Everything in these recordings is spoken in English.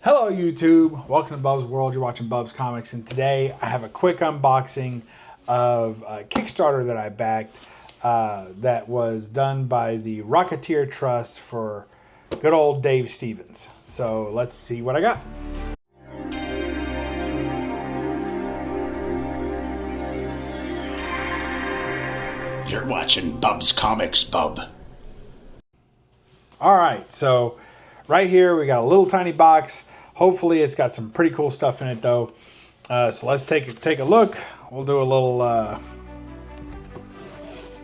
Hello YouTube, welcome to Bub's World. You're watching Bub's Comics, and today I have a quick unboxing of a Kickstarter that I backed that was done by the Rocketeer Trust for good old Dave Stevens. So let's see what I got. You're watching Bub's Comics, Bub. Alright, so right here we got a little tiny box. Hopefully it's got some pretty cool stuff in it though. So let's take a look. We'll do a little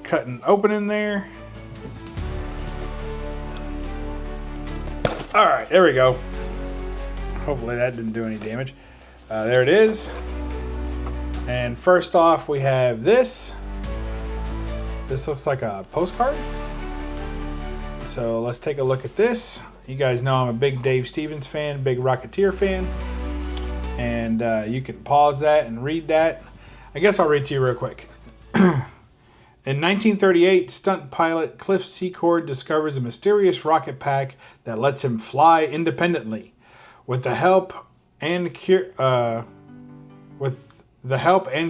cut and open in there. Alright, there we go. Hopefully that didn't do any damage. There it is. And first off we have this. This looks like a postcard. So let's take a look at this. You guys know I'm a big Dave Stevens fan, big Rocketeer fan. And you can pause that and read that. I guess I'll read to you real quick. In 1938, stunt pilot Cliff Secord discovers a mysterious rocket pack that lets him fly independently. With the help and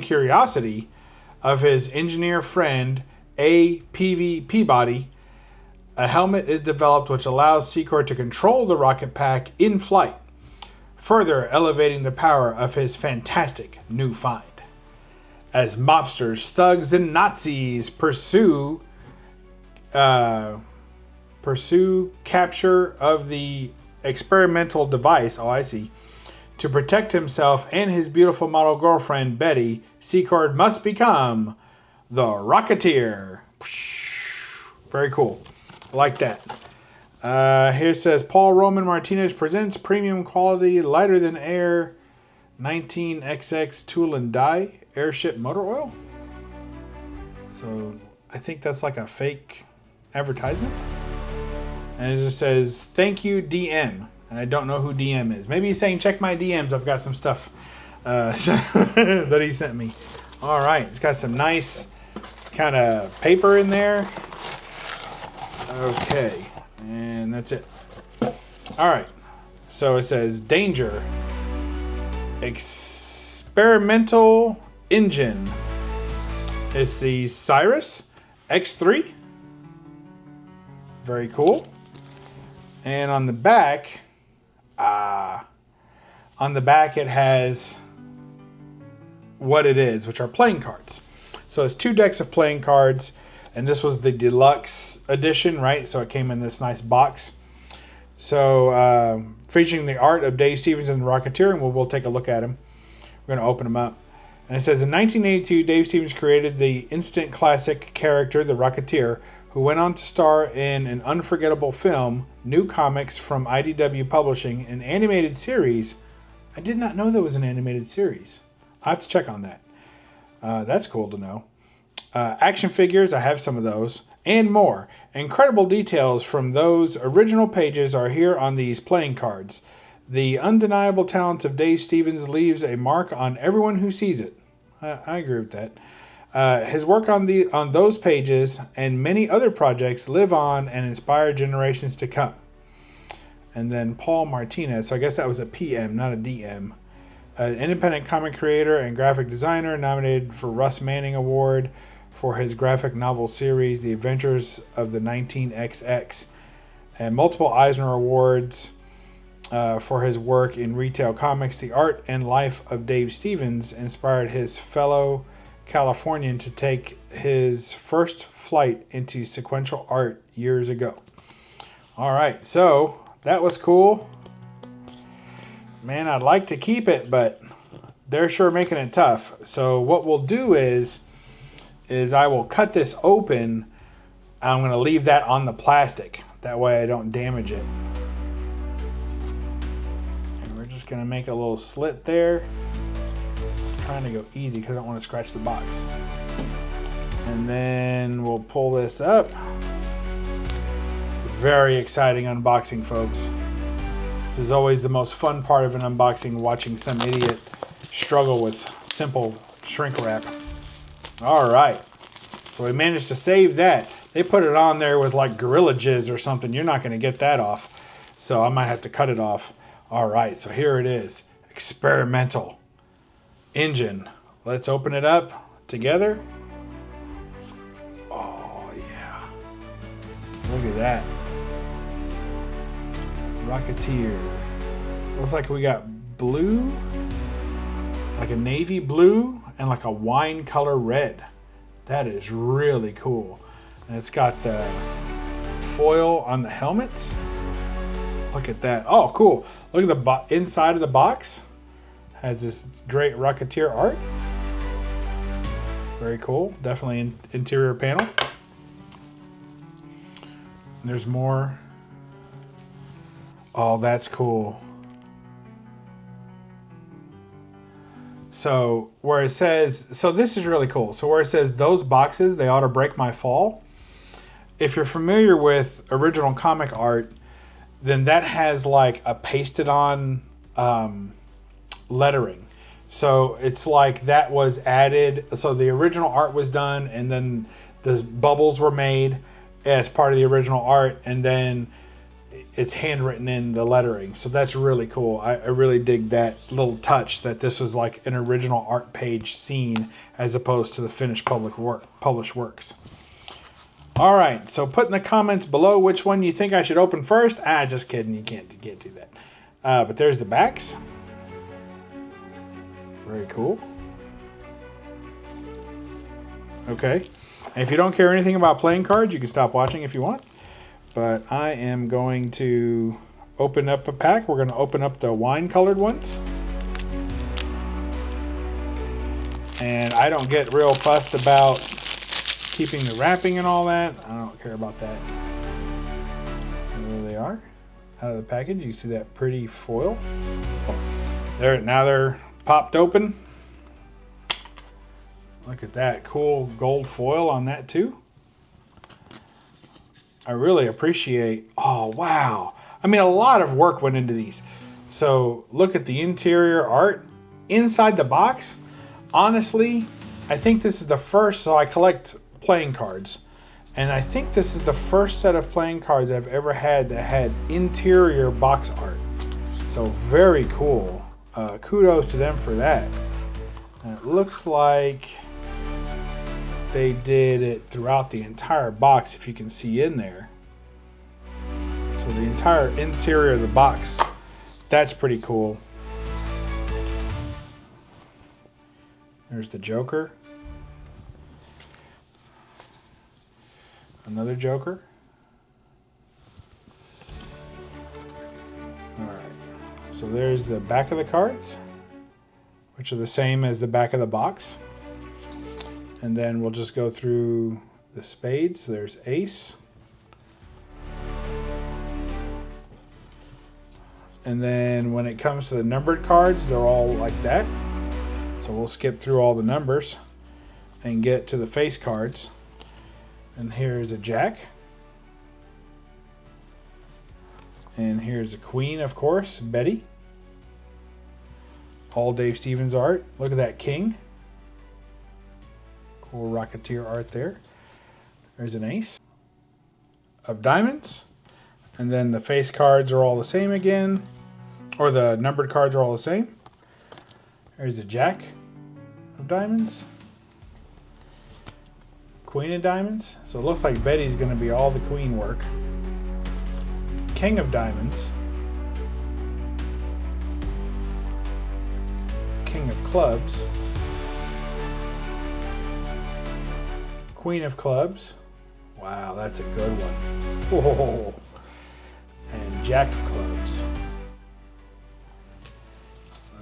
curiosity of his engineer friend A.P.V. Peabody, a helmet is developed which allows Secord to control the rocket pack in flight, further elevating the power of his fantastic new find. As mobsters, thugs, and Nazis pursue capture of the experimental device, to protect himself and his beautiful model girlfriend Betty, Secord must become the Rocketeer. Very cool. I like that. Here it says Paul Roman Martinez presents premium quality, lighter than air, 19XX tool and die airship motor oil. So I think that's like a fake advertisement. And it just says thank you DM, and I don't know who DM is. Maybe he's saying check my DMs. I've got some stuff that he sent me. All right, it's got some nice kind of paper in there. Okay, and that's it. All right, so it says danger, experimental engine. It's the Cyrus X3. Very cool. And on the back, it has what it is, which are playing cards. So it's 2 decks of playing cards. And this was the deluxe edition, right? So it came in this nice box. So featuring the art of Dave Stevens and the Rocketeer, and we'll take a look at him. We're going to open them up. And it says, in 1982, Dave Stevens created the instant classic character, the Rocketeer, who went on to star in an unforgettable film, new comics from IDW Publishing, an animated series. I did not know there was an animated series. I have to check on that. That's cool to know. Action figures, I have some of those, and more. Incredible details from those original pages are here on these playing cards. The undeniable talent of Dave Stevens leaves a mark on everyone who sees it. I agree with that. His work on those pages and many other projects live on and inspire generations to come. And then Paul Martinez, so I guess that was a PM, not a DM. An independent comic creator and graphic designer, nominated for Russ Manning Award for his graphic novel series, The Adventures of the 19XX, and multiple Eisner Awards for his work in retail comics. The art and life of Dave Stevens inspired his fellow Californian to take his first flight into sequential art years ago. All right, so that was cool. Man, I'd like to keep it, but they're sure making it tough. So what we'll do is I will cut this open. I'm going to leave that on the plastic. That way I don't damage it. And we're just going to make a little slit there. I'm trying to go easy because I don't want to scratch the box. And then we'll pull this up. Very exciting unboxing, folks. This is always the most fun part of an unboxing, watching some idiot struggle with simple shrink wrap. All right, so we managed to save that. They put it on there with like Gorilla Jizz or something. You're not going to get that off, so I might have to cut it off. All right, so here it is. Experimental engine. Let's open it up together. Oh, yeah. Look at that. Rocketeer. Looks like we got blue, like a navy blue, and like a wine color red. That is really cool. And it's got the foil on the helmets. Look at that. Oh, cool. Look at the inside of the box. Has this great Rocketeer art. Very cool. Definitely interior panel. And there's more. Oh, that's cool. So where it says, so this is really cool. So where it says those boxes, they ought to break my fall. If you're familiar with original comic art, then that has like a pasted on lettering. So it's like that was added. So the original art was done, and then the bubbles were made as part of the original art, and then it's handwritten in the lettering. So that's really cool. I really dig that little touch that this was like an original art page scene as opposed to the finished published works. All right, so put in the comments below which one you think I should open first. Just kidding, you can't do that. But there's the backs. Very cool. Okay, and if you don't care anything about playing cards, you can stop watching if you want. But I am going to open up a pack. We're going to open up the wine-colored ones. And I don't get real fussed about keeping the wrapping and all that. I don't care about that. And there they are. Out of the package, you see that pretty foil. Now they're popped open. Look at that cool gold foil on that too. I really appreciate, oh wow. I mean, a lot of work went into these. So look at the interior art inside the box. Honestly, I think this is the first, so I collect playing cards. And I think this is the first set of playing cards I've ever had that had interior box art. So very cool. Kudos to them for that. And it looks like they did it throughout the entire box, if you can see in there. So the entire interior of the box, that's pretty cool. There's the Joker. Another Joker. Alright, so there's the back of the cards, which are the same as the back of the box. And then we'll just go through the spades. So there's ace. And then when it comes to the numbered cards, they're all like that. So we'll skip through all the numbers and get to the face cards. And here's a jack. And here's a queen, of course, Betty. All Dave Stevens art. Look at that king. Cool Rocketeer art there. There's an ace of diamonds. And then the face cards are all the same again. Or the numbered cards are all the same. There's a jack of diamonds. Queen of diamonds. So it looks like Betty's going to be all the queen work. King of diamonds. King of clubs. Queen of clubs. Wow, that's a good one. Whoa. And Jack of clubs.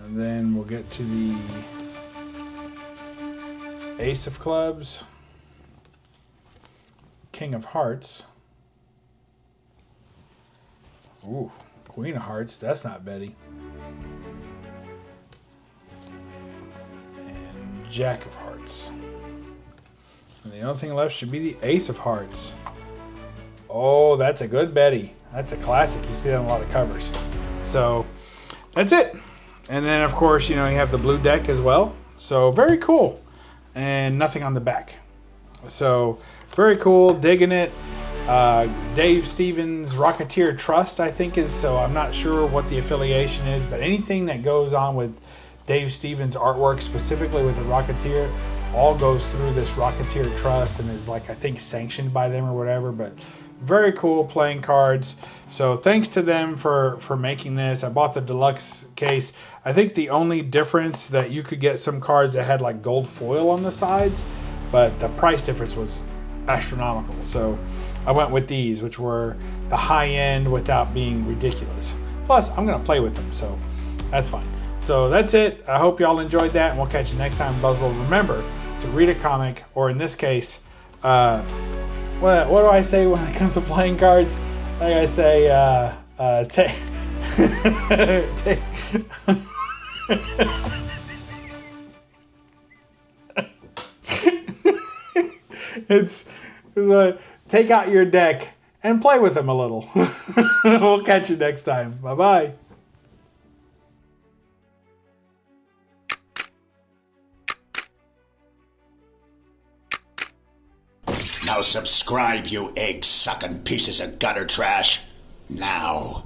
And then we'll get to the Ace of clubs. King of hearts. Ooh, Queen of hearts. That's not Betty. And Jack of hearts. And the only thing left should be the Ace of hearts. Oh, that's a good Betty. That's a classic. You see that on a lot of covers. So that's it. And then, of course, you have the blue deck as well. So very cool. And nothing on the back. So very cool. Digging it. Dave Stevens Rocketeer Trust, I think is, so I'm not sure what the affiliation is, but anything that goes on with Dave Stevens artwork, specifically with the Rocketeer, all goes through this Rocketeer Trust and is like, I think, sanctioned by them or whatever. But very cool playing cards. So thanks to them for making this. I bought the deluxe case. I think the only difference that you could get some cards that had like gold foil on the sides, but the price difference was astronomical. So I went with these, which were the high end without being ridiculous. Plus, I'm going to play with them, so that's fine. So that's it. I hope y'all enjoyed that, and we'll catch you next time. BUBSWORLD. Remember to read a comic, or in this case, what do I say when it comes to playing cards? Like I say, it's take out your deck and play with them a little. We'll catch you next time. Bye-bye. Now subscribe, you egg-sucking pieces of gutter trash. Now.